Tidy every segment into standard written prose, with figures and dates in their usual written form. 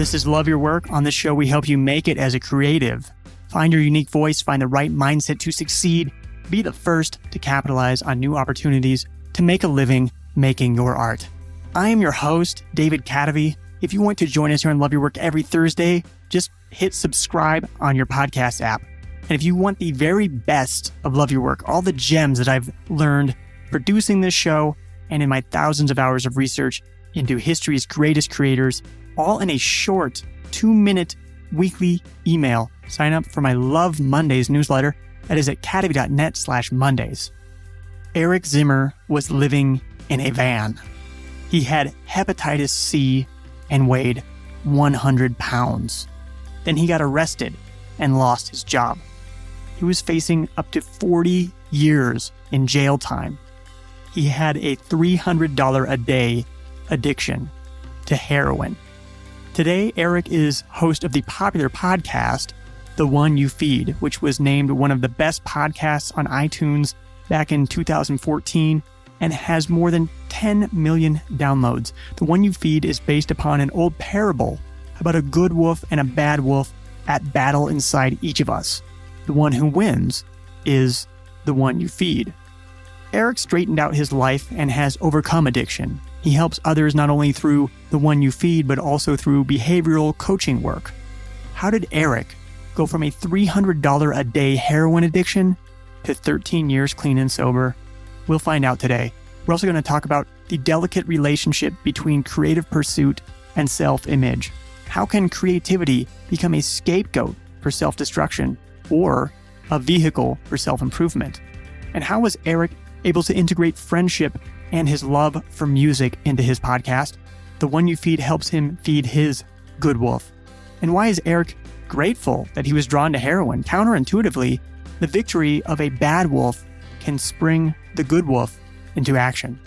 This is Love Your Work. On this show, we help you make it as a creative. Find your unique voice, find the right mindset to succeed, be the first to capitalize on new opportunities to make a living making your art. I am your host, David Cadavy. If you want to join us here on Love Your Work every Thursday, just hit subscribe on your podcast app. And if you want the very best of Love Your Work, all the gems that I've learned producing this show and in my thousands of hours of research into history's greatest creators, all in a short 2-minute weekly email. Sign up for my Love Mondays newsletter. That is at cadavy.net/Mondays. Eric Zimmer was living in a van. He had hepatitis C and weighed 100 pounds. Then he got arrested and lost his job. He was facing up to 40 years in jail time. He had a $300 a day addiction to heroin. Today, Eric is host of the popular podcast, The One You Feed, which was named one of the best podcasts on iTunes back in 2014 and has more than 10 million downloads. The One You Feed is based upon an old parable about a good wolf and a bad wolf at battle inside each of us. The one who wins is the one you feed. Eric straightened out his life and has overcome addiction. He helps others not only through The One You Feed, but also through behavioral coaching work. How did Eric go from a $300 a day heroin addiction to 13 years clean and sober? We'll find out today. We're also going to talk about the delicate relationship between creative pursuit and self-image. How can creativity become a scapegoat for self-destruction or a vehicle for self-improvement? And how was Eric able to integrate friendship and his love for music into his podcast? The One You Feed helps him feed his good wolf. And why is Eric grateful that he was drawn to heroin? Counterintuitively, the victory of a bad wolf can spring the good wolf into action.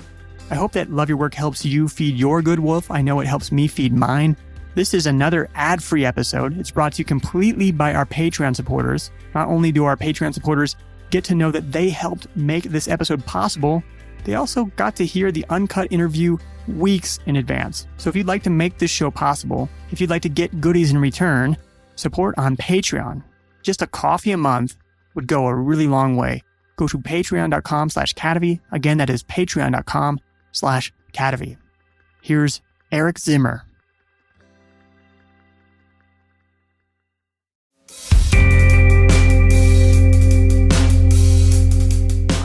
I hope that Love Your Work helps you feed your good wolf. I know it helps me feed mine. This is another ad-free episode. It's brought to you completely by our Patreon supporters. Not only do our Patreon supporters get to know that they helped make this episode possible, they also got to hear the uncut interview weeks in advance. So if you'd like to make this show possible, if you'd like to get goodies in return, support on Patreon. Just a coffee a month would go a really long way. Go to patreon.com/Cadavy. Again, that is patreon.com/Cadavy. Here's Eric Zimmer.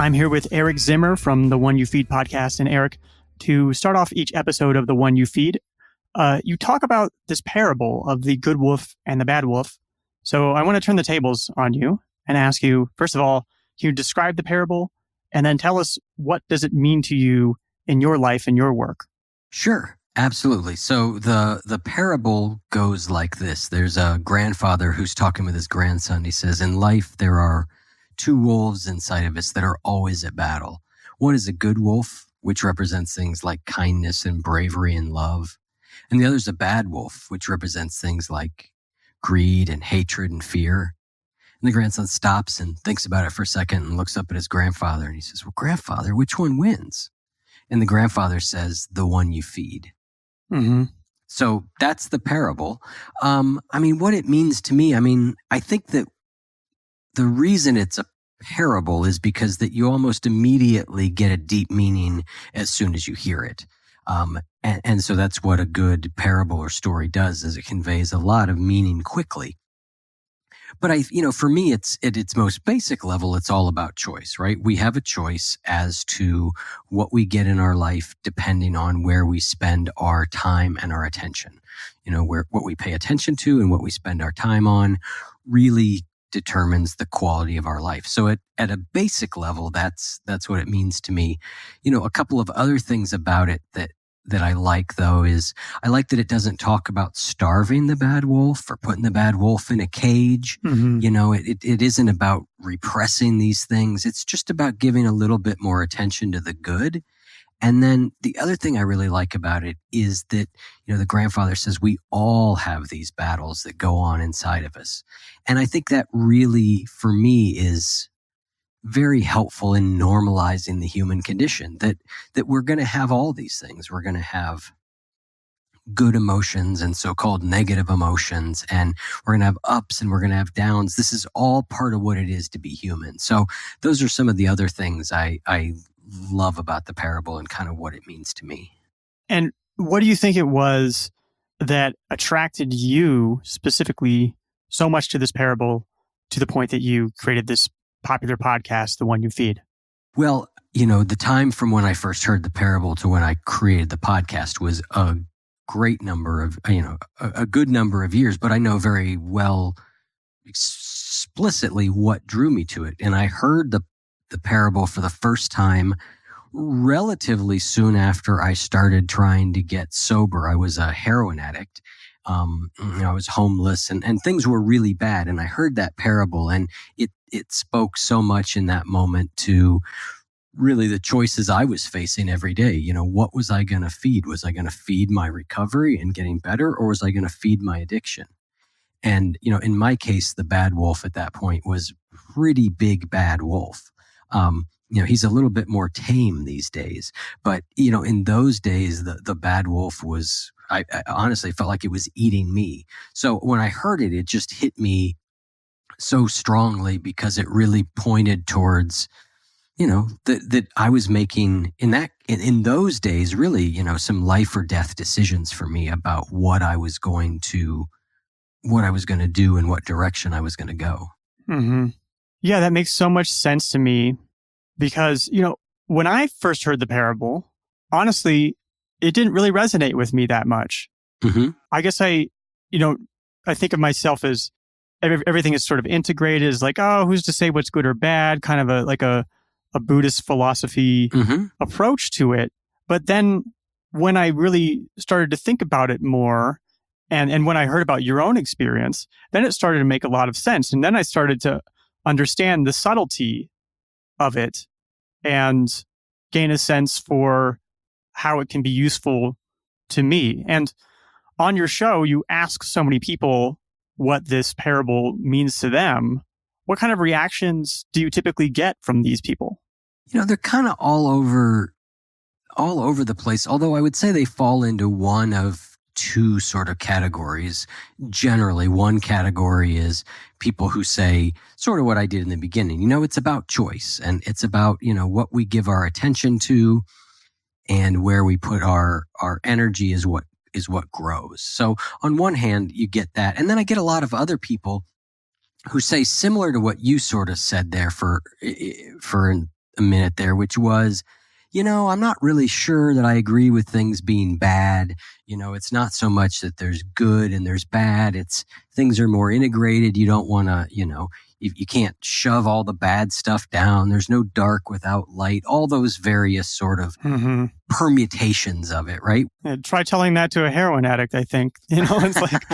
I'm here with Eric Zimmer from the One You Feed podcast. And Eric, to start off each episode of the One You Feed, you talk about this parable of the good wolf and the bad wolf. So I want to turn the tables on you and ask you, first of all, can you describe the parable and then tell us what does it mean to you in your life and your work? Sure, absolutely. So the parable goes like this. There's a grandfather who's talking with his grandson. He says, in life, there are two wolves inside of us that are always at battle. One is a good wolf, which represents things like kindness and bravery and love. And the other is a bad wolf, which represents things like greed and hatred and fear. And the grandson stops and thinks about it for a second and looks up at his grandfather and he says, well, grandfather, which one wins? And the grandfather says, the one you feed. Mm-hmm. So that's the parable. What it means to me, I think that the reason it's a parable is because that you almost immediately get a deep meaning as soon as you hear it. And so that's what a good parable or story does, is it conveys a lot of meaning quickly. But for me, at its most basic level, it's all about choice, right? We have a choice as to what we get in our life depending on where we spend our time and our attention. What we pay attention to and what we spend our time on really determines the quality of our life. So at a basic level, that's what it means to me. A couple of other things about it that I like, though, is I like that it doesn't talk about starving the bad wolf or putting the bad wolf in a cage. Mm-hmm. It isn't about repressing these things. It's just about giving a little bit more attention to the good. And then the other thing I really like about it is that, the grandfather says we all have these battles that go on inside of us. And I think that really, for me, is very helpful in normalizing the human condition, that we're going to have all these things. We're going to have good emotions and so-called negative emotions, and we're going to have ups and we're going to have downs. This is all part of what it is to be human. So those are some of the other things I love about the parable and kind of what it means to me. And what do you think it was that attracted you specifically so much to this parable to the point that you created this popular podcast, the one you feed? Well, the time from when I first heard the parable to when I created the podcast was a great number of, a good number of years, but I know very well explicitly what drew me to it. And I heard the parable for the first time relatively soon after I started trying to get sober. I was a heroin addict. I was homeless and things were really bad. And I heard that parable, and it spoke so much in that moment to really the choices I was facing every day. What was I going to feed? Was I going to feed my recovery and getting better, or was I going to feed my addiction? And, in my case, the bad wolf at that point was pretty big bad wolf. He's a little bit more tame these days, but, in those days, the bad wolf was, I honestly felt like it was eating me. So when I heard it, it just hit me so strongly because it really pointed towards, that I was making in those days, really, some life or death decisions for me about what I was going to do and what direction I was going to go. Mm-hmm. Yeah, that makes so much sense to me because, when I first heard the parable, honestly, it didn't really resonate with me that much. Mm-hmm. I guess I think of myself as everything is sort of integrated, as like, oh, who's to say what's good or bad, kind of a Buddhist philosophy Mm-hmm. approach to it. But then when I really started to think about it more, and when I heard about your own experience, then it started to make a lot of sense. And then I started to understand the subtlety of it and gain a sense for how it can be useful to me. And on your show, you ask so many people what this parable means to them. What kind of reactions do you typically get from these people? They're kind of all over the place, although I would say they fall into one of two sort of categories. Generally, one category is people who say sort of what I did in the beginning. It's about choice, and it's about, what we give our attention to and where we put our energy is what grows. So on one hand, you get that. And then I get a lot of other people who say similar to what you sort of said there for a minute there, which was, I'm not really sure that I agree with things being bad. It's not so much that there's good and there's bad. It's things are more integrated. You don't want to, you can't shove all the bad stuff down. There's no dark without light. All those various sort of permutations of it, right? Yeah, try telling that to a heroin addict, I think. It's like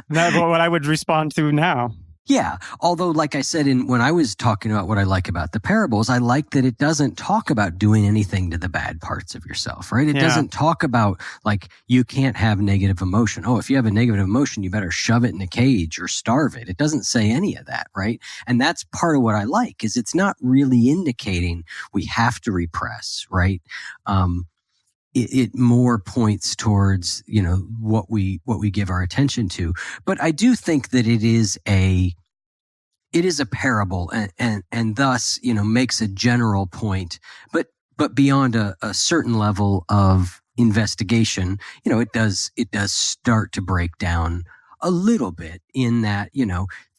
that's what I would respond to now. Yeah. Although, like I said, when I was talking about what I like about the parables, I like that it doesn't talk about doing anything to the bad parts of yourself, right? It doesn't talk about like you can't have negative emotion. Oh, if you have a negative emotion, you better shove it in a cage or starve it. It doesn't say any of that, right? And that's part of what I like is it's not really indicating we have to repress, right? It more points towards, what we give our attention to. But I do think that it is a parable and thus, makes a general point, but beyond a certain level of investigation, it does start to break down a little bit in that,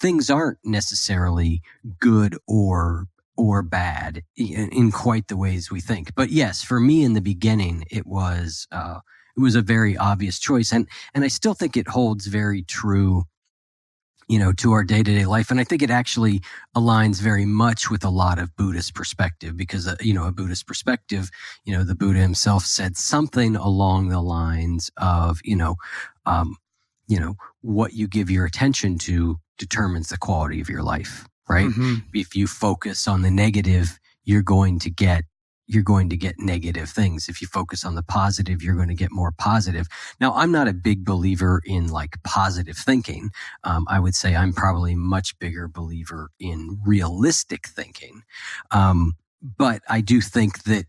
things aren't necessarily good or bad in quite the ways we think. But yes, for me in the beginning, it was a very obvious choice. And I still think it holds very true, to our day-to-day life. And I think it actually aligns very much with a lot of Buddhist perspective because, a Buddhist perspective, the Buddha himself said something along the lines of, what you give your attention to determines the quality of your life. Right? Mm-hmm. If you focus on the negative, you're going to get negative things. If you focus on the positive, you're going to get more positive. Now, I'm not a big believer in like positive thinking. I would say I'm probably a much bigger believer in realistic thinking. But I do think that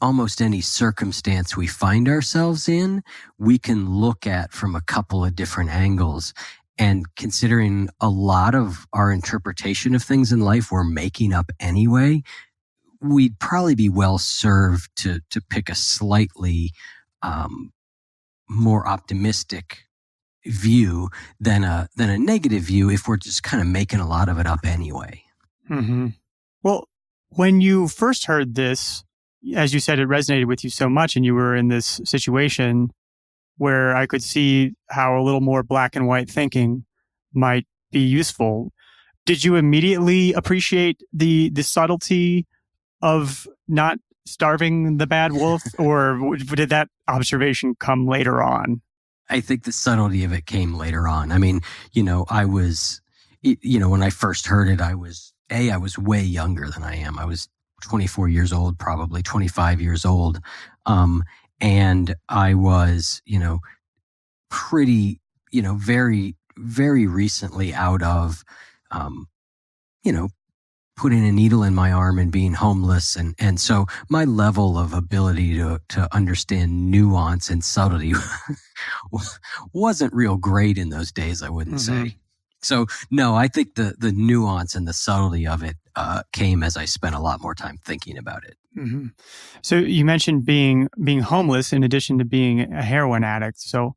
almost any circumstance we find ourselves in, we can look at from a couple of different angles. And considering a lot of our interpretation of things in life we're making up anyway, we'd probably be well served to pick a slightly more optimistic view than a negative view if we're just kind of making a lot of it up anyway. Mm-hmm. Well, when you first heard this, as you said, it resonated with you so much, and you were in this situation where I could see how a little more black and white thinking might be useful. Did you immediately appreciate the subtlety of not starving the bad wolf, or did that observation come later on? I think the subtlety of it came later on. I mean, I was, when I first heard it, I was way younger than I am. I was 24 years old, probably 25 years old. And I was, pretty, very, very recently out of, putting a needle in my arm and being homeless. And so my level of ability to understand nuance and subtlety wasn't real great in those days, I wouldn't say. So no, I think the nuance and the subtlety of it came as I spent a lot more time thinking about it. Mm-hmm. So you mentioned being homeless in addition to being a heroin addict. So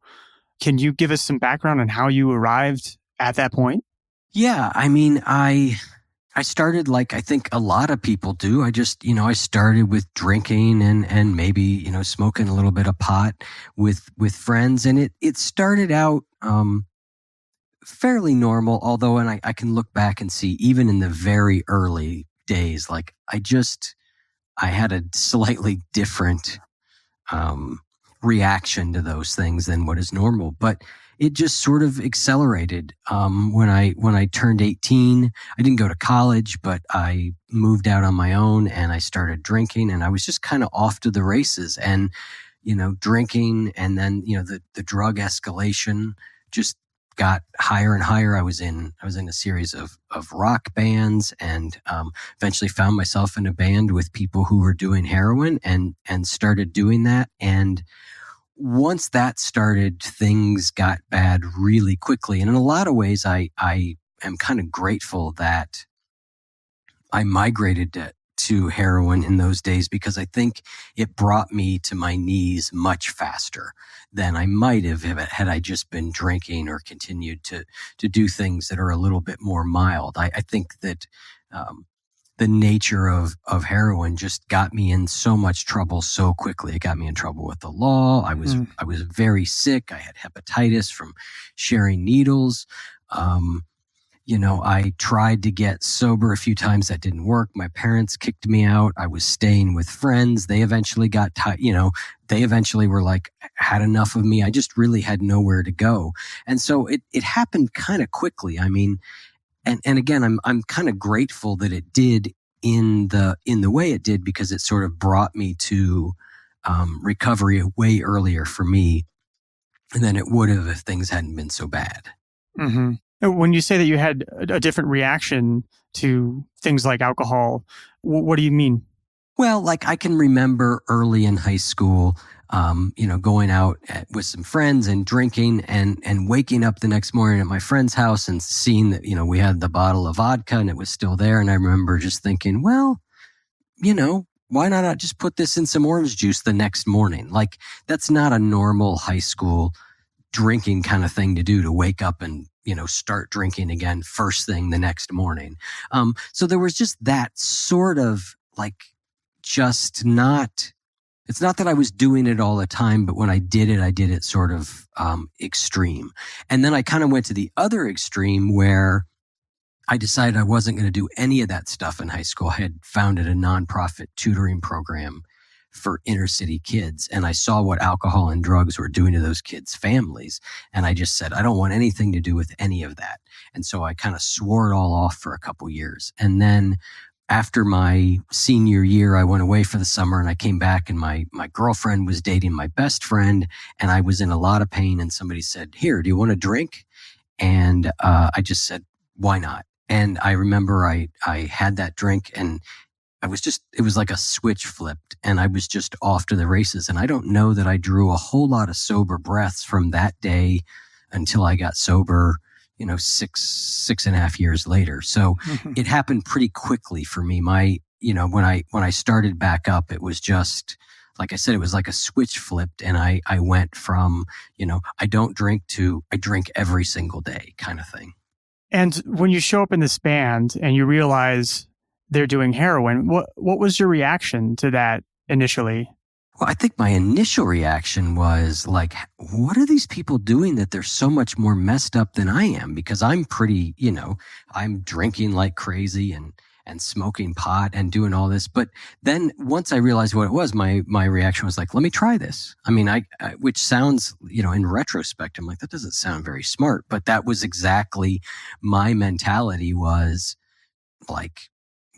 can you give us some background on how you arrived at that point? Yeah, I mean, I started like I think a lot of people do. I just, I started with drinking and maybe, smoking a little bit of pot with friends. And it started out fairly normal, although, and I can look back and see even in the very early days, like I had a slightly different reaction to those things than what is normal. But it just sort of accelerated when I turned 18. I didn't go to college, but I moved out on my own and I started drinking, and I was just kind of off to the races. And drinking, and then the drug escalation just got higher and higher. I was in a series of rock bands, and eventually found myself in a band with people who were doing heroin, and started doing that. And once that started, things got bad really quickly. And in a lot of ways, I am kind of grateful that I migrated to heroin in those days, because I think it brought me to my knees much faster than I might have had I just been drinking or continued to do things that are a little bit more mild. I think that the nature of heroin just got me in so much trouble so quickly. It got me in trouble with the law. I was very sick. I had hepatitis from sharing needles. I tried to get sober a few times. That didn't work. My parents kicked me out. I was staying with friends. They eventually got they eventually were like, had enough of me. I just really had nowhere to go. And so it happened kind of quickly. I mean, and again, I'm kind of grateful that it did in the way it did, because it sort of brought me to recovery way earlier for me than it would have if things hadn't been so bad. Mm-hmm. When you say that you had a different reaction to things like alcohol, what do you mean? Well, like I can remember early in high school, going out with some friends and drinking, and waking up the next morning at my friend's house and seeing that, we had the bottle of vodka and it was still there. And I remember just thinking, well, why not just put this in some orange juice the next morning? Like, that's not a normal high school drinking kind of thing to do, to wake up and, start drinking again first thing the next morning. So there was just that sort of like, just not, it's not that I was doing it all the time, but when I did it sort of extreme. And then I kind of went to the other extreme where I decided I wasn't going to do any of that stuff in high school. I had founded a nonprofit tutoring program for inner city kids, and I saw what alcohol and drugs were doing to those kids' families. And I just said, I don't want anything to do with any of that. And so I kind of swore it all off for a couple years. And then after my senior year, I went away for the summer, and I came back, and my girlfriend was dating my best friend, and I was in a lot of pain. And somebody said, "Here, do you want a drink?" And I just said, "Why not?" And I remember I had that drink, and it was like a switch flipped and I was just off to the races. And I don't know that I drew a whole lot of sober breaths from that day until I got sober, 6.5 years later. So it happened pretty quickly for me. When I started back up, it was just, like I said, it was like a switch flipped. And I went from, I don't drink to I drink every single day kind of thing. And when you show up in this band and you realize they're doing heroin, what was your reaction to that initially? Well, I think my initial reaction was like, what are these people doing that they're so much more messed up than I am? Because I'm pretty, I'm drinking like crazy and smoking pot and doing all this. But then once I realized what it was, my reaction was like, let me try this. I mean, I which sounds, in retrospect, I'm like, that doesn't sound very smart. But that was exactly my mentality, was like,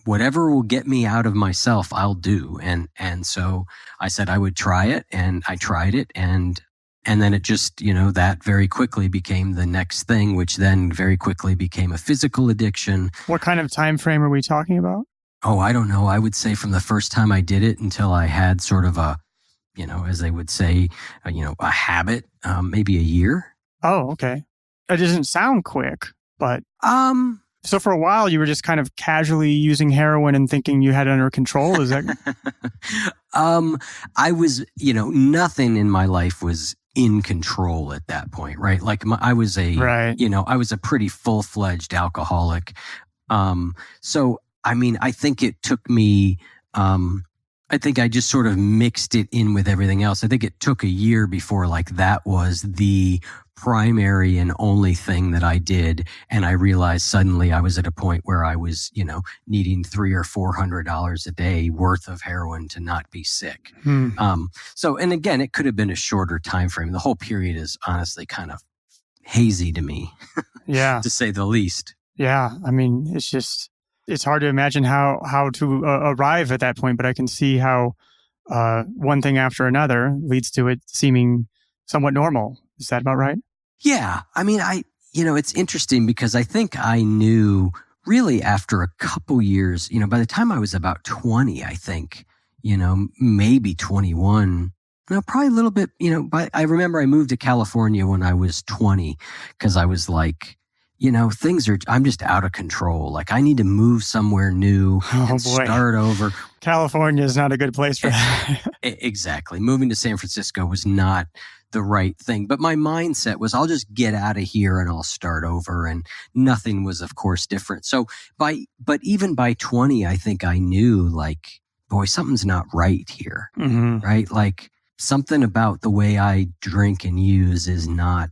whatever will get me out of myself, I'll do. And so I said I would try it, and I tried it. And then it just, that very quickly became the next thing, which then very quickly became a physical addiction. What kind of time frame are we talking about? Oh, I don't know. I would say from the first time I did it until I had sort of a, as they would say, a habit, maybe a year. Oh, okay. It doesn't sound quick, but... So for a while, you were just kind of casually using heroin and thinking you had it under control. Is that? I was, nothing in my life was in control at that point, right? Like I was a pretty full-fledged alcoholic. So, I mean, I think it took me, I think I just sort of mixed it in with everything else. I think it took a year before like that was the primary and only thing that I did. And I realized suddenly I was at a point where I was, needing $300 or $400 a day worth of heroin to not be sick. So, and again, it could have been a shorter time frame. The whole period is honestly kind of hazy to me, yeah, to say the least. Yeah. I mean, it's hard to imagine how to arrive at that point, but I can see how one thing after another leads to it seeming somewhat normal. Is that about right? Yeah. I mean, it's interesting because I think I knew really after a couple years, by the time I was about 20, I think, maybe 21, no, probably a little bit, but I remember I moved to California when I was 20 because I was like, I'm just out of control. Like I need to move somewhere new and start over. California is not a good place for that. Exactly. Moving to San Francisco was not the right thing. But my mindset was I'll just get out of here and I'll start over. And nothing was, of course, different. So but even by 20, I think I knew like, boy, something's not right here. Right? Like something about the way I drink and use is not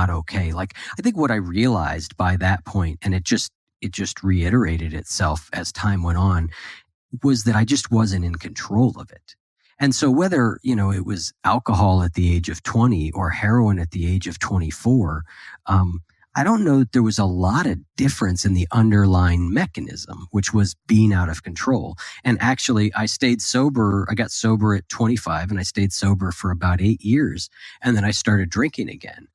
okay. Like I think what I realized by that point, and it just reiterated itself as time went on, was that I just wasn't in control of it. And so whether, it was alcohol at the age of 20 or heroin at the age of 24, I don't know that there was a lot of difference in the underlying mechanism, which was being out of control. And actually, I stayed sober. I got sober at 25 and I stayed sober for about 8 years. And then I started drinking again.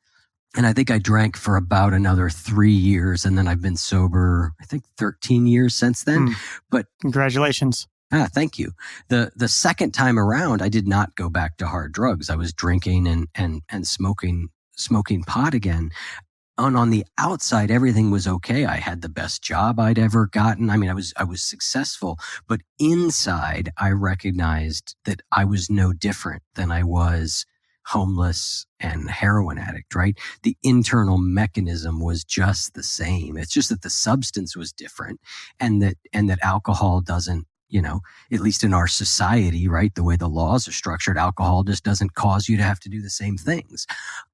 And I think I drank for about another 3 years. And then I've been sober, I think 13 years since then. But congratulations. Thank you. The second time around, I did not go back to hard drugs. I was drinking and smoking pot again. And on the outside, everything was okay. I had the best job I'd ever gotten. I mean, I was successful, but inside I recognized that I was no different than I was homeless and heroin addict, right? The internal mechanism was just the same. It's just that the substance was different and that alcohol doesn't, at least in our society, right? The way the laws are structured, alcohol just doesn't cause you to have to do the same things.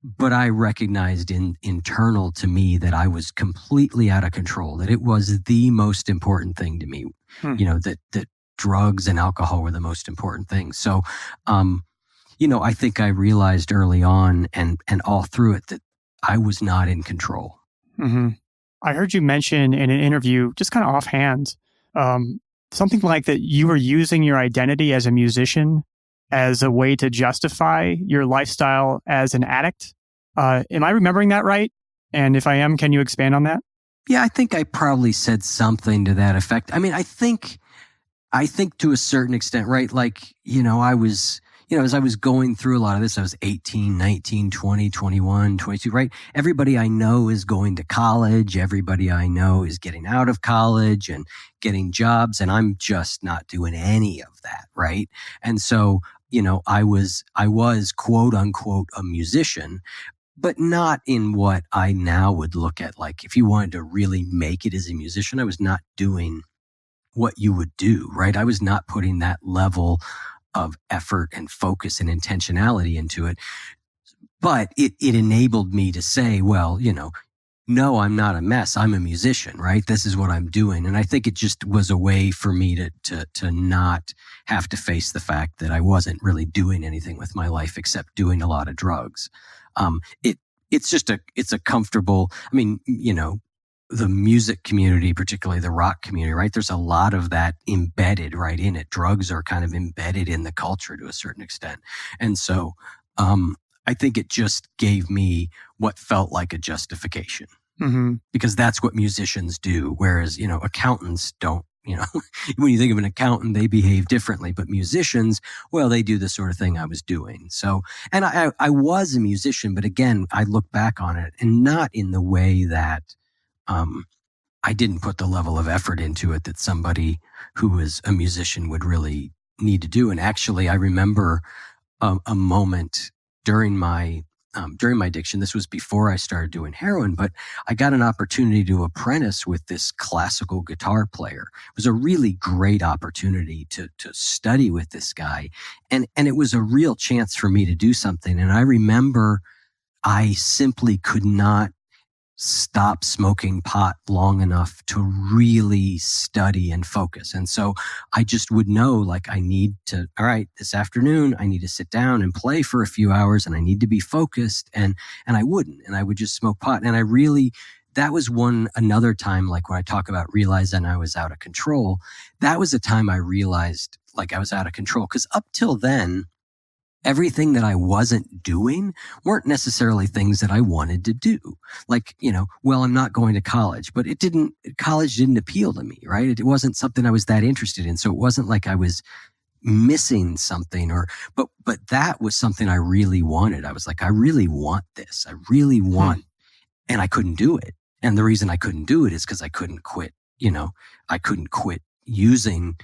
But I recognized internal to me that I was completely out of control, that it was the most important thing to me, that drugs and alcohol were the most important things. So, I think I realized early on and all through it that I was not in control. I heard you mention in an interview, just kind of offhand, something like that you were using your identity as a musician as a way to justify your lifestyle as an addict. Am I remembering that right? And if I am, can you expand on that? Yeah, I think I probably said something to that effect. I mean, I think I think to a certain extent, right? Like, as I was going through a lot of this, I was 18, 19, 20, 21, 22, right? Everybody I know is going to college. Everybody I know is getting out of college and getting jobs. And I'm just not doing any of that, right? And so, I was quote unquote a musician, but not in what I now would look at. Like, if you wanted to really make it as a musician, I was not doing what you would do, right? I was not putting that level of effort and focus and intentionality into it. But it enabled me to say, well, no, I'm not a mess. I'm a musician, right? This is what I'm doing. And I think it just was a way for me to not have to face the fact that I wasn't really doing anything with my life except doing a lot of drugs. It's a comfortable, the music community, particularly the rock community, right? There's a lot of that embedded right in it. Drugs are kind of embedded in the culture to a certain extent. And so, I think it just gave me what felt like a justification, because that's what musicians do. Whereas, accountants don't, when you think of an accountant, they behave differently, but musicians, well, they do the sort of thing I was doing. So, and I was a musician, but again, I look back on it and not in the way that, I didn't put the level of effort into it that somebody who was a musician would really need to do. And actually, I remember a moment during my addiction. This was before I started doing heroin, but I got an opportunity to apprentice with this classical guitar player. It was a really great opportunity to study with this guy. And it was a real chance for me to do something. And I remember I simply could not stop smoking pot long enough to really study and focus. And so I just would know, like, I need to, all right, this afternoon, I need to sit down and play for a few hours and I need to be focused. And I wouldn't, and I would just smoke pot. And that was another time, like when I talk about realizing I was out of control, that was a time I realized like I was out of control. Cause up till then, everything that I wasn't doing weren't necessarily things that I wanted to do. Like, well, I'm not going to college, but college didn't appeal to me, right? It wasn't something I was that interested in. So it wasn't like I was missing something but that was something I really wanted. I was like, I really want this. I really want, and I couldn't do it. And the reason I couldn't do it is because I couldn't quit, I couldn't quit using,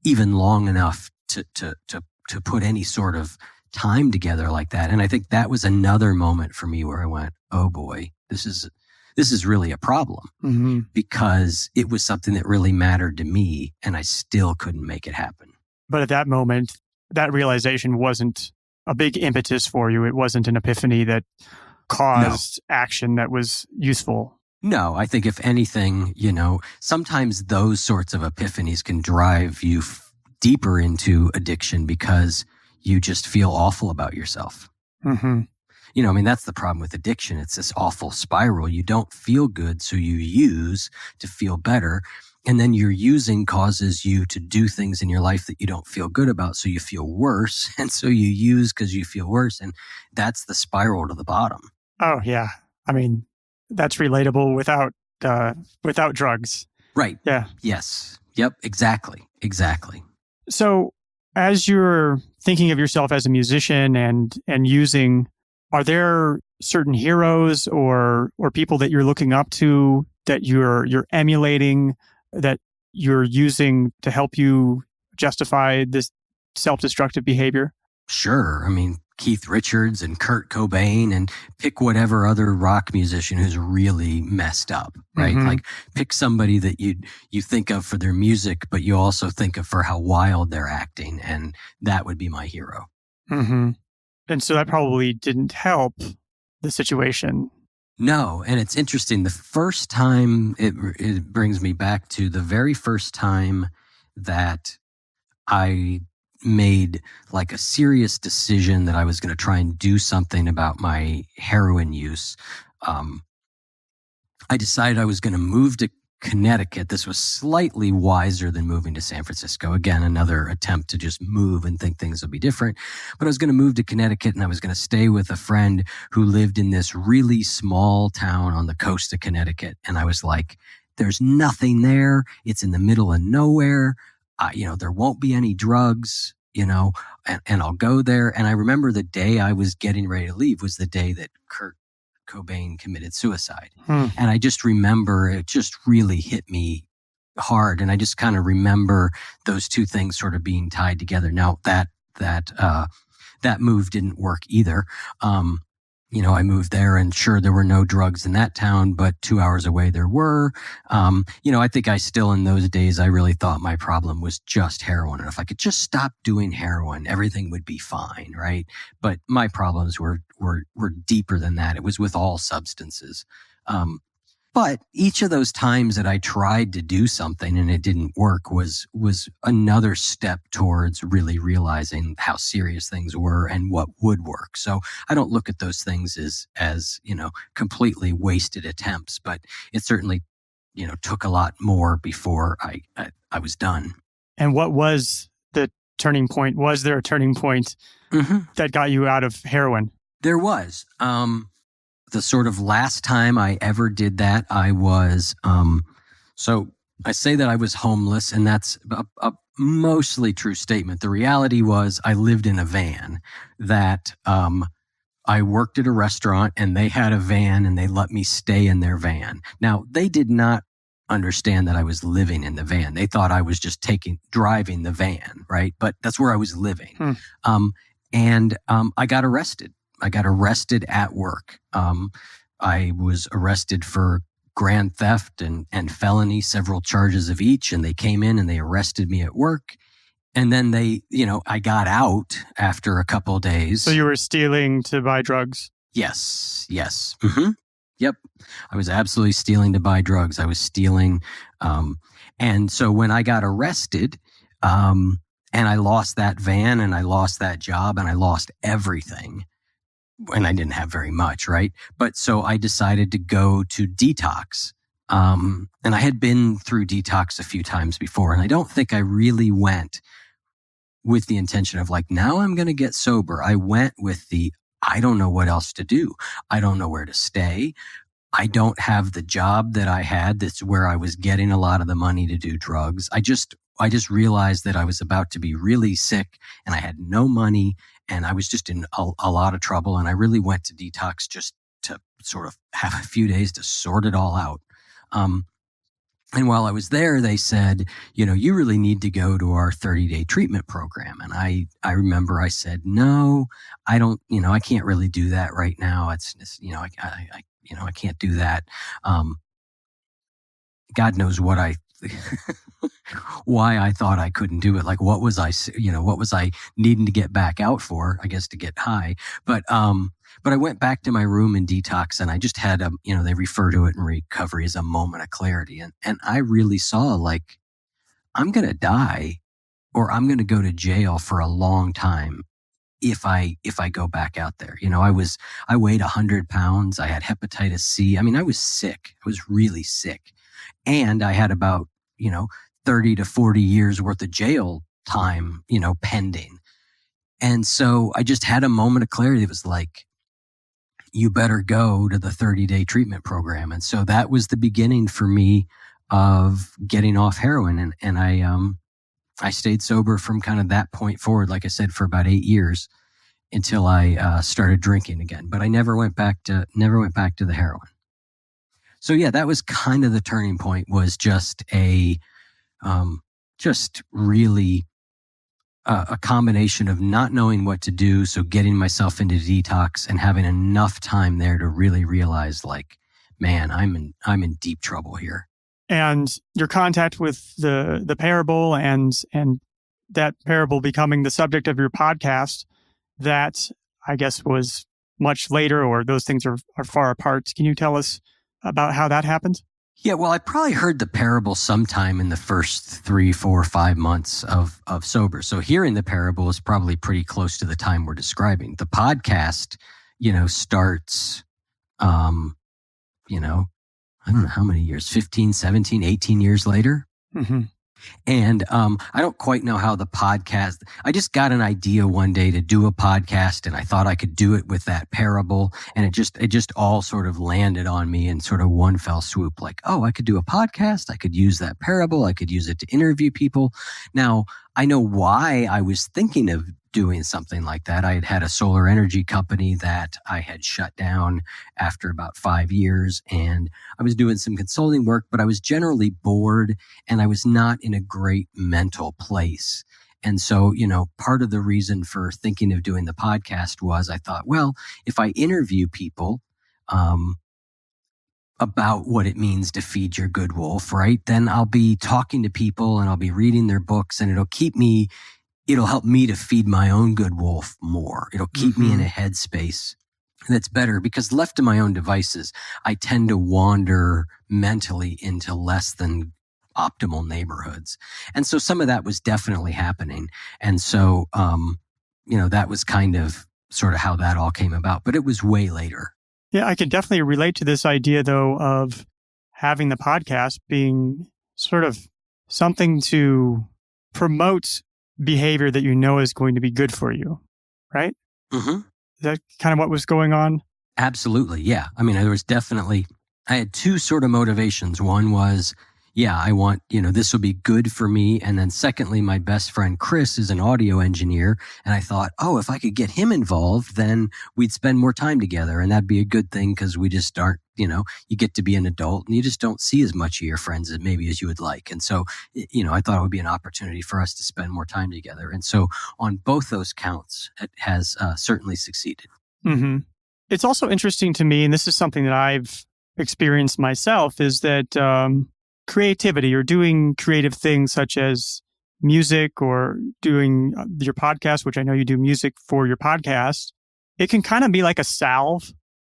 even long enough to put any sort of time together like that. And I think that was another moment for me where I went, oh boy, this is really a problem, because it was something that really mattered to me and I still couldn't make it happen. But at that moment, that realization wasn't a big impetus for you. It wasn't an epiphany that caused action that was useful. No, I think if anything, sometimes those sorts of epiphanies can drive you deeper into addiction because you just feel awful about yourself. That's the problem with addiction. It's this awful spiral. You don't feel good, so you use to feel better. And then your using causes you to do things in your life that you don't feel good about, so you feel worse. And so you use because you feel worse. And that's the spiral to the bottom. Oh, yeah. That's relatable without drugs. Right. Yeah. Yes. Yep. Exactly. So as you're thinking of yourself as a musician and using, are there certain heroes or people that you're looking up to that you're emulating, that you're using to help you justify this self-destructive behavior? Sure. Keith Richards and Kurt Cobain, and pick whatever other rock musician who's really messed up, right? Like, pick somebody that you think of for their music, but you also think of for how wild they're acting, and that would be my hero. And so that probably didn't help the situation. No, and it's interesting. The first time, it brings me back to the very first time that I made like a serious decision that I was going to try and do something about my heroin use. I decided I was going to move to Connecticut. This was slightly wiser than moving to San Francisco. Again, another attempt to just move and think things will be different. But I was going to move to Connecticut, and I was going to stay with a friend who lived in this really small town on the coast of Connecticut. And I was like, there's nothing there. It's in the middle of nowhere. there won't be any drugs, and I'll go there. And I remember the day I was getting ready to leave was the day that Kurt Cobain committed suicide. And I just remember it just really hit me hard. And I just kind of remember those two things sort of being tied together. Now that move didn't work either. I moved there, and sure, there were no drugs in that town, but 2 hours away there were. I think I still, in those days, I really thought my problem was just heroin. And if I could just stop doing heroin, everything would be fine, right? But my problems were deeper than that. It was with all substances. But each of those times that I tried to do something and it didn't work was another step towards really realizing how serious things were and what would work. So I don't look at those things as completely wasted attempts, but it certainly, took a lot more before I was done. And what was the turning point? Was there a turning point that got you out of heroin? There was. The sort of last time I ever did that, I was, so I say that I was homeless, and that's a mostly true statement. The reality was I lived in a van that I worked at a restaurant, and they had a van, and they let me stay in their van. Now, they did not understand that I was living in the van. They thought I was just driving the van, right? But that's where I was living. And I got arrested. I got arrested at work. I was arrested for grand theft and felony, several charges of each. And they came in and they arrested me at work. And then I got out after a couple of days. So you were stealing to buy drugs? Yes. Mm-hmm. Yep. I was absolutely stealing to buy drugs. I was stealing. And so when I got arrested, and I lost that van and I lost that job and I lost everything. And I didn't have very much, right? But so I decided to go to detox. And I had been through detox a few times before. And I don't think I really went with the intention of now I'm going to get sober. I went with I don't know what else to do. I don't know where to stay. I don't have the job that I had. That's where I was getting a lot of the money to do drugs. I just realized that I was about to be really sick and I had no money. And I was just in a lot of trouble. And I really went to detox just to sort of have a few days to sort it all out. And while I was there, they said, you really need to go to our 30-day treatment program. And I remember I said, no, I don't, I can't really do that right now. I can't do that. God knows what why I thought I couldn't do it. What was I needing to get back out for? I guess to get high. But I went back to my room in detox, and I just had they refer to it in recovery as a moment of clarity. And I really saw I'm going to die or I'm going to go to jail for a long time if I go back out there. I weighed 100 pounds. I had hepatitis C. I mean, I was sick. I was really sick. And I had about, 30 to 40 years worth of jail time, pending. And so I just had a moment of clarity. It was you better go to the 30-day treatment program. And so that was the beginning for me of getting off heroin. And I stayed sober from kind of that point forward, like I said, for about 8 years until I started drinking again. But I never went back to the heroin. So yeah, that was kind of the turning point, was just really a combination of not knowing what to do. So getting myself into detox and having enough time there to really realize man, I'm in deep trouble here. And your contact with the parable and that parable becoming the subject of your podcast, that I guess was much later, or those things are far apart. Can you tell us about how that happened? Yeah, well, I probably heard the parable sometime in the first 3, 4, 5 months of sober. So hearing the parable is probably pretty close to the time we're describing. The podcast, starts, I don't know how many years, 15, 17, 18 years later. Mm-hmm. And I don't quite know how the podcast, I just got an idea one day to do a podcast, and I thought I could do it with that parable. And it just all sort of landed on me in sort of one fell swoop. Like, oh, I could do a podcast. I could use that parable. I could use it to interview people. Now, I know why I was thinking of doing something like that. I had a solar energy company that I had shut down after about 5 years, and I was doing some consulting work, but I was generally bored and I was not in a great mental place. And so, part of the reason for thinking of doing the podcast was I thought, well, if I interview people, about what it means to feed your good wolf, right? Then I'll be talking to people and I'll be reading their books, and it'll help me to feed my own good wolf more. It'll keep me in a headspace that's better, because left to my own devices, I tend to wander mentally into less than optimal neighborhoods. And so some of that was definitely happening. And so, that was kind of sort of how that all came about, but it was way later. Yeah, I can definitely relate to this idea, though, of having the podcast being sort of something to promote behavior that you know is going to be good for you, right? Mm-hmm. Is that kind of what was going on? Absolutely, yeah. I mean, I had two sort of motivations. One was, I want, this will be good for me. And then secondly, my best friend Chris is an audio engineer. And I thought, oh, if I could get him involved, then we'd spend more time together. And that'd be a good thing, because we just aren't, you get to be an adult and you just don't see as much of your friends as maybe as you would like. And so, I thought it would be an opportunity for us to spend more time together. And so on both those counts, it has certainly succeeded. Mm-hmm. It's also interesting to me, and this is something that I've experienced myself, is that creativity or doing creative things such as music or doing your podcast, which I know you do music for your podcast, it can kind of be like a salve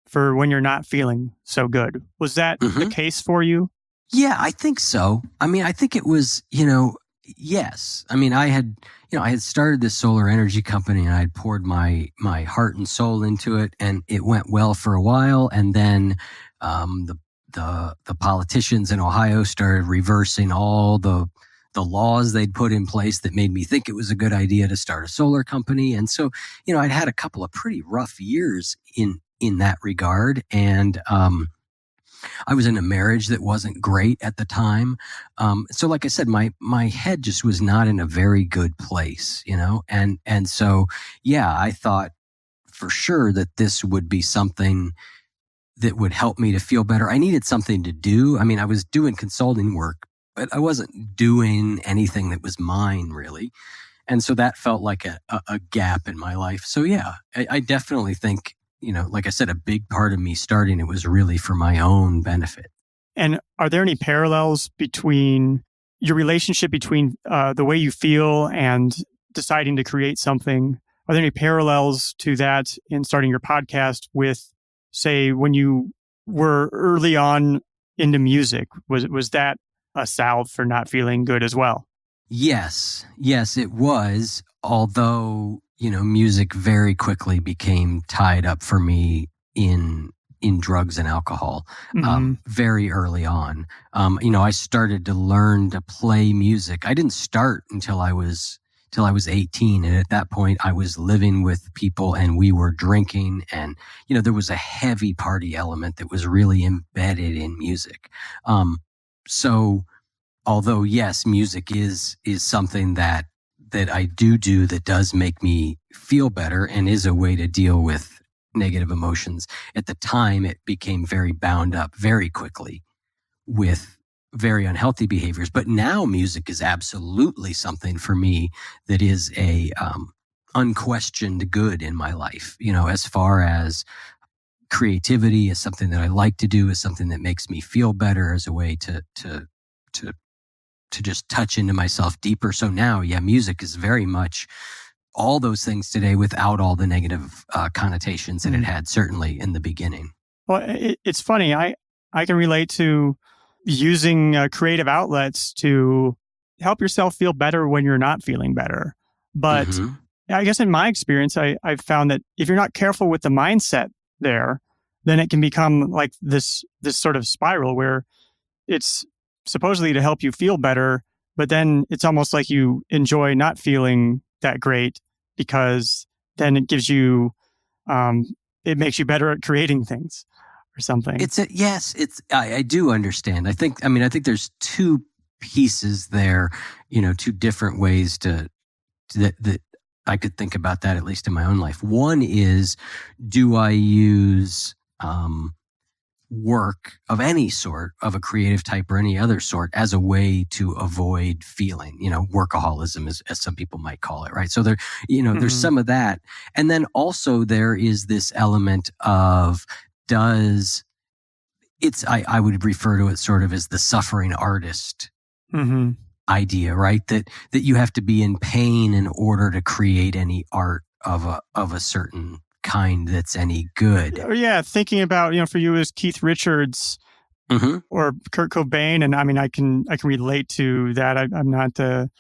for when you're not feeling so good. Was that the case for you? Yeah, I think so. I mean, I think it was, yes. I mean, I had started this solar energy company, and I had poured my heart and soul into it, and it went well for a while. And then the politicians in Ohio started reversing all the laws they'd put in place that made me think it was a good idea to start a solar company. And so, I'd had a couple of pretty rough years in that regard. And I was in a marriage that wasn't great at the time. So like I said, my head just was not in a very good place, and so, I thought for sure that this would be something that would help me to feel better. I needed something to do. I mean, I was doing consulting work, but I wasn't doing anything that was mine, really. And so that felt like a gap in my life. So I definitely think, like I said, a big part of me starting it was really for my own benefit. And are there any parallels between your relationship between the way you feel and deciding to create something? Are there any parallels to that in starting your podcast with, say, when you were early on into music? Was that a salve for not feeling good as well? Yes, it was. Although, music very quickly became tied up for me in drugs and alcohol, very early on. I started to learn to play music. I didn't start until I was 18. And at that point I was living with people and we were drinking, and, there was a heavy party element that was really embedded in music. So although yes, music is something that I do that does make me feel better and is a way to deal with negative emotions, at the time it became very bound up very quickly with very unhealthy behaviors. But now music is absolutely something for me that is a unquestioned good in my life. As far as creativity is something that I like to do, is something that makes me feel better, as a way to just touch into myself deeper. So now, music is very much all those things today without all the negative connotations that it had certainly in the beginning. Well, it's funny. I can relate to using creative outlets to help yourself feel better when you're not feeling better. But I guess in my experience, I've found that if you're not careful with the mindset there, then it can become like this sort of spiral where it's supposedly to help you feel better, But then it's almost like you enjoy not feeling that great because then it gives you, it makes you better at creating things or something. I do understand. I think there's two pieces there, two different ways that I could think about that, at least in my own life. One is, do I use work of any sort, of a creative type or any other sort, as a way to avoid feeling, workaholism, as some people might call it, right? So there, there's some of that. And then also there is this element of, I would refer to it sort of as the suffering artist idea, right? That you have to be in pain in order to create any art of a certain kind that's any good. Yeah, thinking about, for you as Keith Richards or Kurt Cobain, and I mean, I can relate to that. I'm not a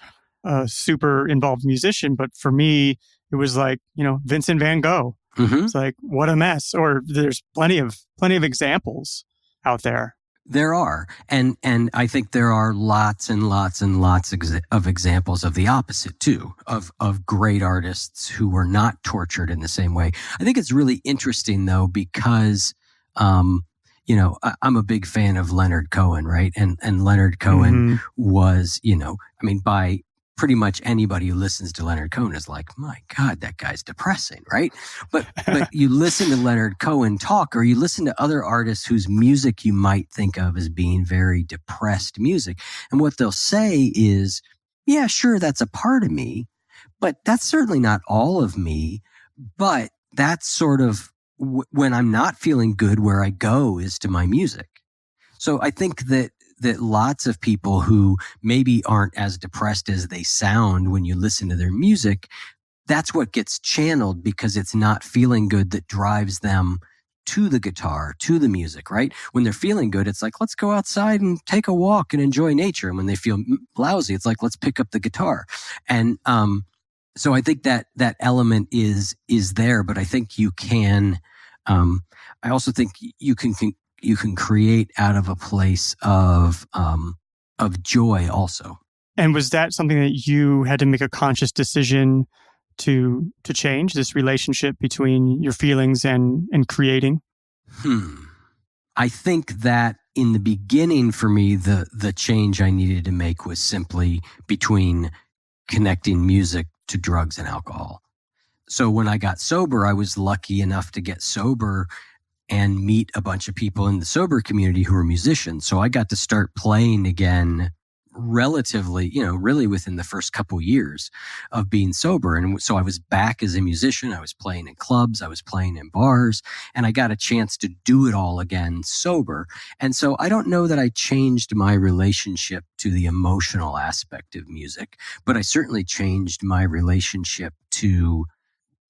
super involved musician, but for me, it was like, Vincent van Gogh. It's like, what a mess. Or there's plenty of examples out there. There are. And I think there are lots and lots and lots of examples of the opposite too, of great artists who were not tortured in the same way. I think it's really interesting though, because, I'm a big fan of Leonard Cohen, right? And Leonard Cohen was, by pretty much anybody who listens to Leonard Cohen is like, my God, that guy's depressing, right? But you listen to Leonard Cohen talk, or you listen to other artists whose music you might think of as being very depressed music. And what they'll say is, yeah, sure, that's a part of me, but that's certainly not all of me. But that's sort of when I'm not feeling good, where I go is to my music. So I think that lots of people who maybe aren't as depressed as they sound when you listen to their music, that's what gets channeled, because it's not feeling good that drives them to the guitar, to the music, right? When they're feeling good, it's like, let's go outside and take a walk and enjoy nature. And when they feel lousy, it's like, let's pick up the guitar. And so I think that element is there, but I think you can, I also think you can create out of a place of joy also. And was that something that you had to make a conscious decision to change, this relationship between your feelings and creating? I think that in the beginning for me, the change I needed to make was simply between connecting music to drugs and alcohol. So when I got sober, I was lucky enough to get sober and meet a bunch of people in the sober community who were musicians. So I got to start playing again relatively, really within the first couple years of being sober. And so I was back as a musician. I was playing in clubs. I was playing in bars, and I got a chance to do it all again sober. And so I don't know that I changed my relationship to the emotional aspect of music, but I certainly changed my relationship to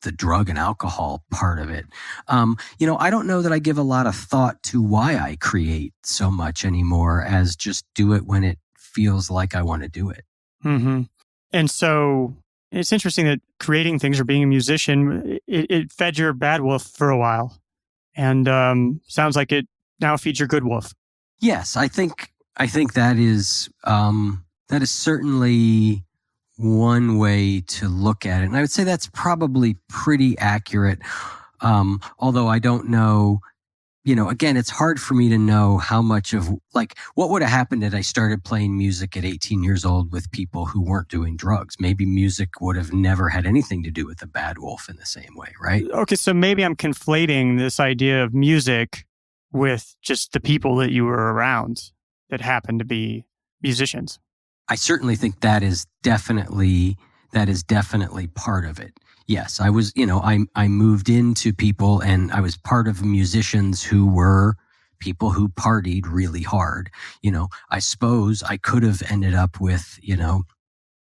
the drug and alcohol part of it. I don't know that I give a lot of thought to why I create so much anymore, as just do it when it feels like I want to do it. And so it's interesting that creating things or being a musician, it fed your bad wolf for a while, and sounds like it now feeds your good wolf. Yes, I think that is certainly one way to look at it. And I would say that's probably pretty accurate. Although I don't know, again, it's hard for me to know how much of, like, what would have happened if I started playing music at 18 years old with people who weren't doing drugs. Maybe music would have never had anything to do with the bad wolf in the same way, right? Okay, so maybe I'm conflating this idea of music with just the people that you were around that happened to be musicians. I certainly think that is definitely part of it. Yes, I was, I moved into people, and I was part of musicians who were people who partied really hard. I suppose I could have ended up with,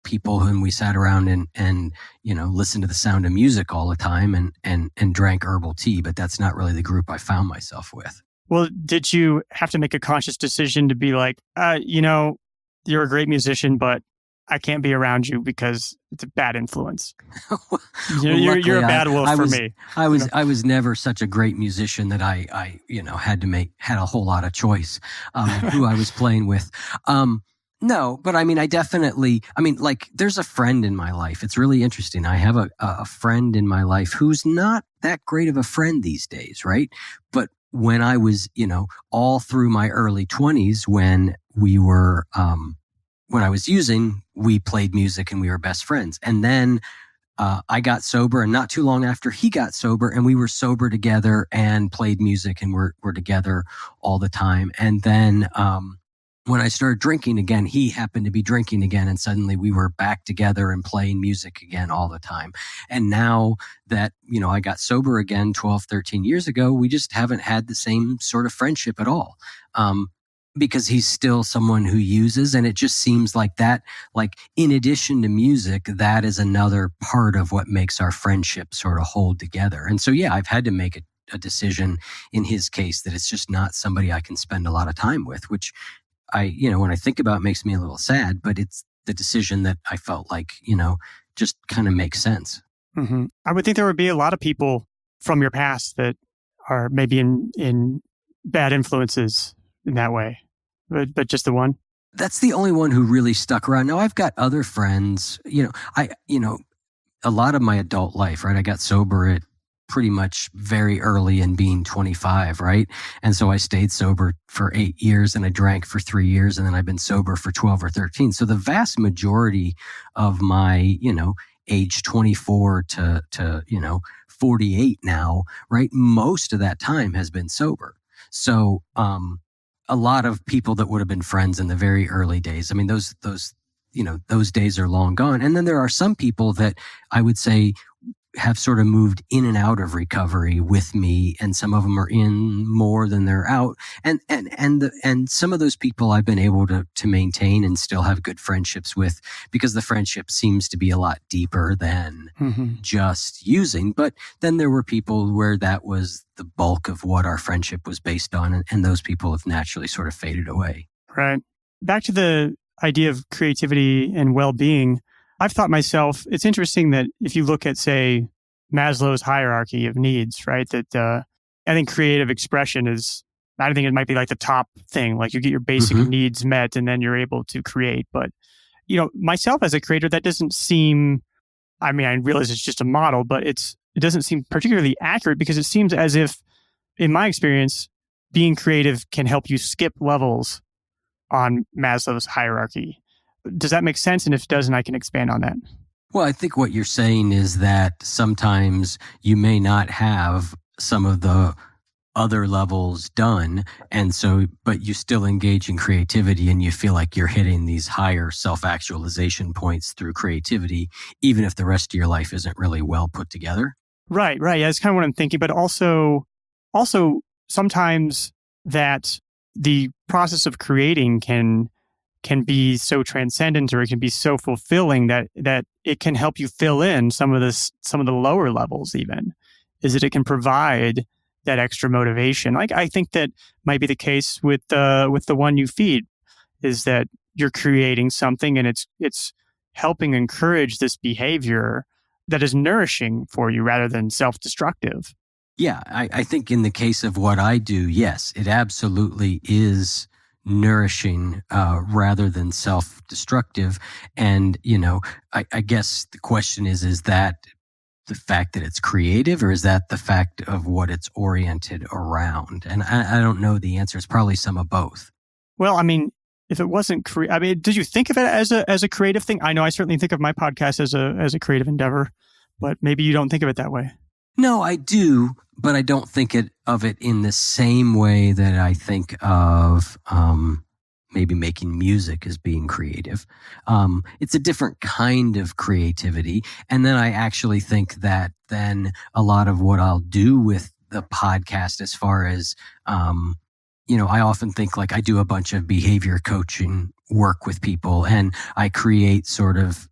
people whom we sat around and listened to the Sound of Music all the time and drank herbal tea, but that's not really the group I found myself with. Well, did you have to make a conscious decision to be like, you're a great musician, but I can't be around you because it's a bad influence. You're a bad wolf for me. I was never such a great musician that I had a whole lot of choice who I was playing with. No, but I mean, like, there's a friend in my life. It's really interesting. I have a friend in my life who's not that great of a friend these days, right? But when I was, all through my early 20s, when when I was using, we played music and we were best friends. And then I got sober, and not too long after he got sober, and we were sober together and played music and we're together all the time. And then, when I started drinking again, he happened to be drinking again, and suddenly we were back together and playing music again all the time. And now that, I got sober again 12, 13 years ago, we just haven't had the same sort of friendship at all. Because he's still someone who uses, and it just seems like that, like, in addition to music, that is another part of what makes our friendship sort of hold together. And so, yeah, I've had to make a decision in his case that it's just not somebody I can spend a lot of time with, which when I think about it, makes me a little sad, but it's the decision that I felt like, just kind of makes sense. Mm-hmm. I would think there would be a lot of people from your past that are maybe in bad influences in that way, but just the one. That's the only one who really stuck around. Now, I've got other friends, a lot of my adult life, right? I got sober at pretty much very early in being 25, right? And so I stayed sober for 8 years, and I drank for 3 years, and then I've been sober for 12 or 13. So the vast majority of my, age 24 to 48 now, right? Most of that time has been sober. So, a lot of people that would have been friends in the very early days, I mean, those days are long gone. And then there are some people that I would say have sort of moved in and out of recovery with me, and some of them are in more than they're out. And some of those people I've been able to maintain and still have good friendships with, because the friendship seems to be a lot deeper than just using. But then there were people where that was the bulk of what our friendship was based on, and those people have naturally sort of faded away. Right. Back to the idea of creativity and well-being. I've thought myself, it's interesting that if you look at, say, Maslow's hierarchy of needs, right, that I think creative expression I think it might be like the top thing. Like, you get your basic needs met and then you're able to create. But, myself as a creator, that doesn't seem, I mean, I realize it's just a model, but it doesn't seem particularly accurate, because it seems as if, in my experience, being creative can help you skip levels on Maslow's hierarchy. Does that make sense? And if it doesn't, I can expand on that. Well, I think what you're saying is that sometimes you may not have some of the other levels done, but you still engage in creativity, and you feel like you're hitting these higher self-actualization points through creativity, even if the rest of your life isn't really well put together. Right. Yeah, that's kind of what I'm thinking. But also sometimes that the process of creating can be so transcendent, or it can be so fulfilling that it can help you fill in some of the lower levels. Even is that it can provide that extra motivation. Like, I think that might be the case with the one you feed, is that you're creating something and it's helping encourage this behavior that is nourishing for you rather than self-destructive. Yeah, I think in the case of what I do, yes, it absolutely is nourishing rather than self-destructive. And, I guess the question is that the fact that it's creative, or is that the fact of what it's oriented around? And I don't know the answer. It's probably some of both. Well, I mean, if it wasn't did you think of it as a creative thing? I know I certainly think of my podcast as a creative endeavor, but maybe you don't think of it that way. No, I do, but I don't think of it in the same way that I think of maybe making music as being creative. It's a different kind of creativity. And then I actually think that then a lot of what I'll do with the podcast, as far as, I often think, like, I do a bunch of behavior coaching work with people, and I create sort of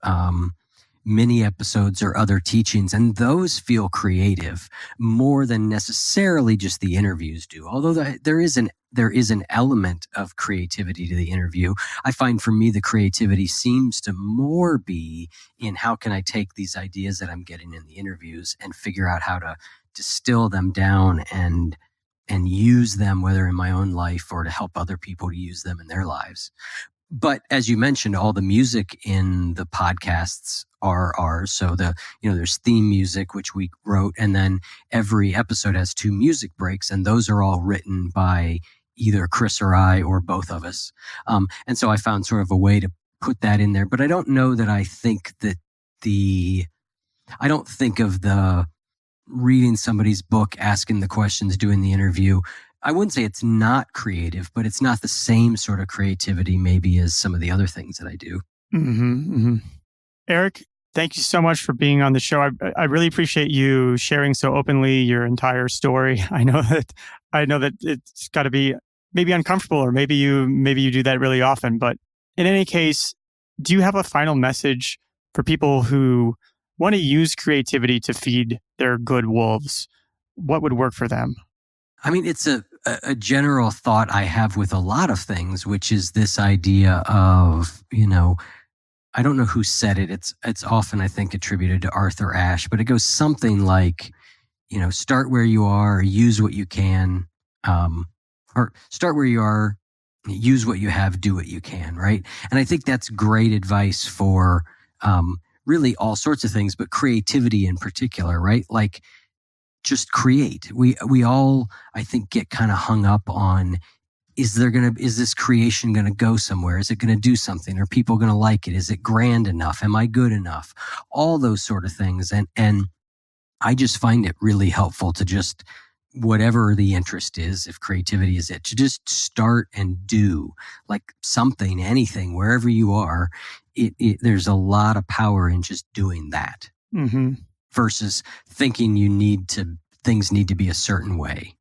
mini episodes or other teachings, and those feel creative more than necessarily just the interviews do. Although there is an element of creativity to the interview, I find for me the creativity seems to more be in how can I take these ideas that I'm getting in the interviews and figure out how to distill them down and use them, whether in my own life or to help other people to use them in their lives. But as you mentioned, all the music in the podcasts are ours. So there's theme music, which we wrote, and then every episode has 2 music breaks, and those are all written by either Chris or I or both of us. And so I found sort of a way to put that in there. But I don't know that I think that I don't think of the reading somebody's book, asking the questions, doing the interview. I wouldn't say it's not creative, but it's not the same sort of creativity maybe as some of the other things that I do. Eric, thank you so much for being on the show. I really appreciate you sharing so openly your entire story. I know that it's got to be maybe uncomfortable, or maybe you do that really often. But in any case, do you have a final message for people who want to use creativity to feed their good wolves? What would work for them? I mean, it's a general thought I have with a lot of things, which is this idea of, I don't know who said it. It's often, I think, attributed to Arthur Ashe, but it goes something like, start where you are, use what you can, or start where you are, use what you have, do what you can, right? And I think that's great advice for really all sorts of things, but creativity in particular, right? Like, just create. We all, I think, get kind of hung up on, is this creation going to go somewhere? Is it going to do something? Are people going to like it? Is it grand enough? Am I good enough? All those sort of things. And I just find it really helpful to just, whatever the interest is, if creativity is it, to just start and do like something, anything, wherever you are. There's a lot of power in just doing that. Versus thinking things need to be a certain way.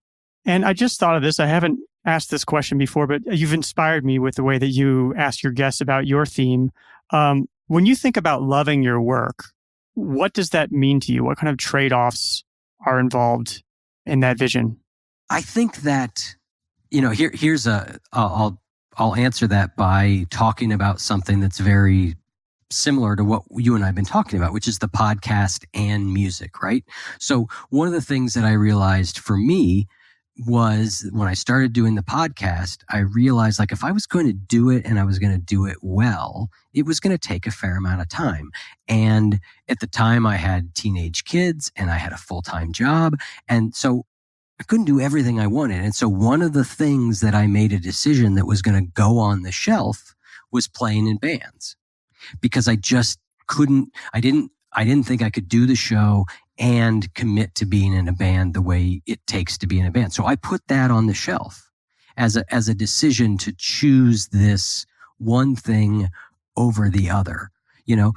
And I just thought of this. I haven't asked this question before, but you've inspired me with the way that you ask your guests about your theme. When you think about loving your work, what does that mean to you? What kind of trade-offs are involved in that vision? I think that, I'll answer that by talking about something that's very similar to what you and I have been talking about, which is the podcast and music, right? So one of the things that I realized for me was when I started doing the podcast, I realized like if I was going to do it and I was going to do it well, it was going to take a fair amount of time. And at the time I had teenage kids and I had a full-time job. And so I couldn't do everything I wanted. And so one of the things that I made a decision that was going to go on the shelf was playing in bands. Because I just couldn't, I didn't think I could do the show and commit to being in a band the way it takes to be in a band. So I put that on the shelf as a decision to choose this one thing over the other,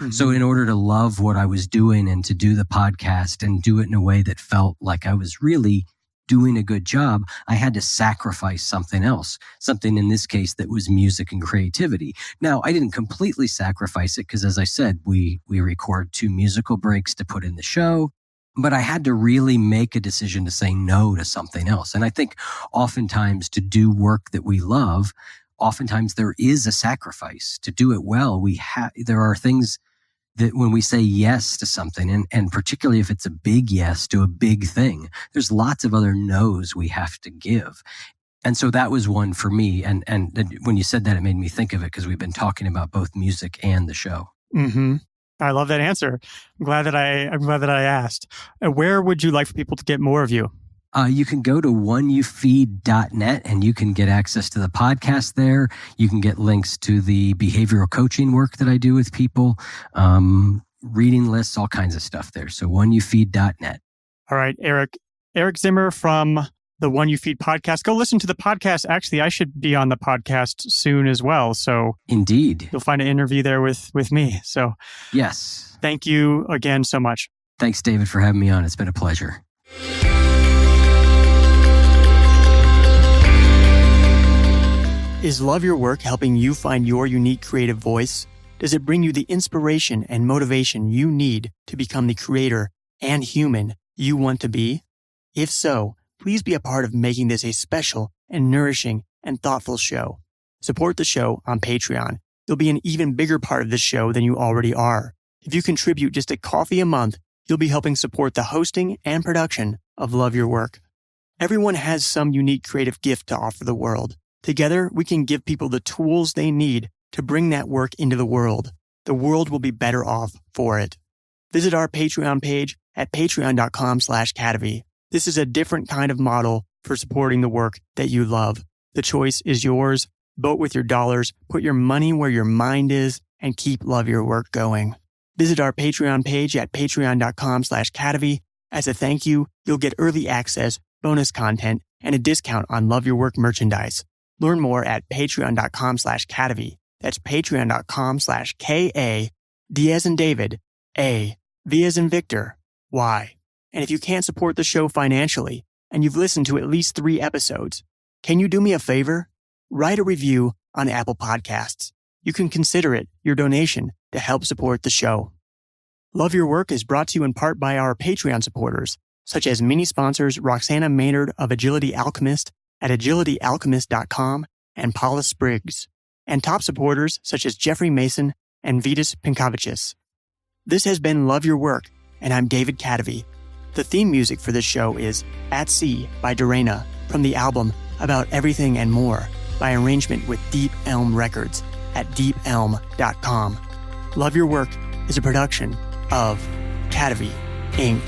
So in order to love what I was doing and to do the podcast and do it in a way that felt like I was really doing a good job, I had to sacrifice something else, something in this case that was music and creativity. Now, I didn't completely sacrifice it because, as I said, we record 2 musical breaks to put in the show, but I had to really make a decision to say no to something else. And I think oftentimes to do work that we love, oftentimes there is a sacrifice. To do it well, there are things that when we say yes to something, and particularly if it's a big yes to a big thing, there's lots of other no's we have to give. And so that was one for me. And when you said that, it made me think of it because we've been talking about both music and the show. I love that answer. I'm glad that I asked. Where would you like for people to get more of you? You can go to oneyoufeed.net and you can get access to the podcast there. You can get links to the behavioral coaching work that I do with people, reading lists, all kinds of stuff there. So oneyoufeed.net. All right, Eric Zimmer from the One You Feed podcast. Go listen to the podcast. Actually, I should be on the podcast soon as well. So indeed, you'll find an interview there with me. So yes, thank you again so much. Thanks, David, for having me on. It's been a pleasure. Is Love Your Work helping you find your unique creative voice? Does it bring you the inspiration and motivation you need to become the creator and human you want to be? If so, please be a part of making this a special and nourishing and thoughtful show. Support the show on Patreon. You'll be an even bigger part of this show than you already are. If you contribute just a coffee a month, you'll be helping support the hosting and production of Love Your Work. Everyone has some unique creative gift to offer the world. Together, we can give people the tools they need to bring that work into the world. The world will be better off for it. Visit our Patreon page at patreon.com/Cadavy. This is a different kind of model for supporting the work that you love. The choice is yours. Vote with your dollars, put your money where your mind is, and keep Love Your Work going. Visit our Patreon page at patreon.com/Cadavy. As a thank you, you'll get early access, bonus content, and a discount on Love Your Work merchandise. Learn more at patreon.com/Cadavy. That's patreon.com/KA, D as in David, A, V as in Victor, Y. And if you can't support the show financially, and you've listened to at least 3 episodes, can you do me a favor? Write a review on Apple Podcasts. You can consider it your donation to help support the show. Love Your Work is brought to you in part by our Patreon supporters, such as mini sponsors Roxana Maynard of Agility Alchemist at agilityalchemist.com and Paula Spriggs, and top supporters such as Jeffrey Mason and Vitas Pinkovicius. This has been Love Your Work, and I'm David Cadavy. The theme music for this show is At Sea by Dorena from the album About Everything and More by arrangement with Deep Elm Records at deepelm.com. Love Your Work is a production of Cadavy, Inc.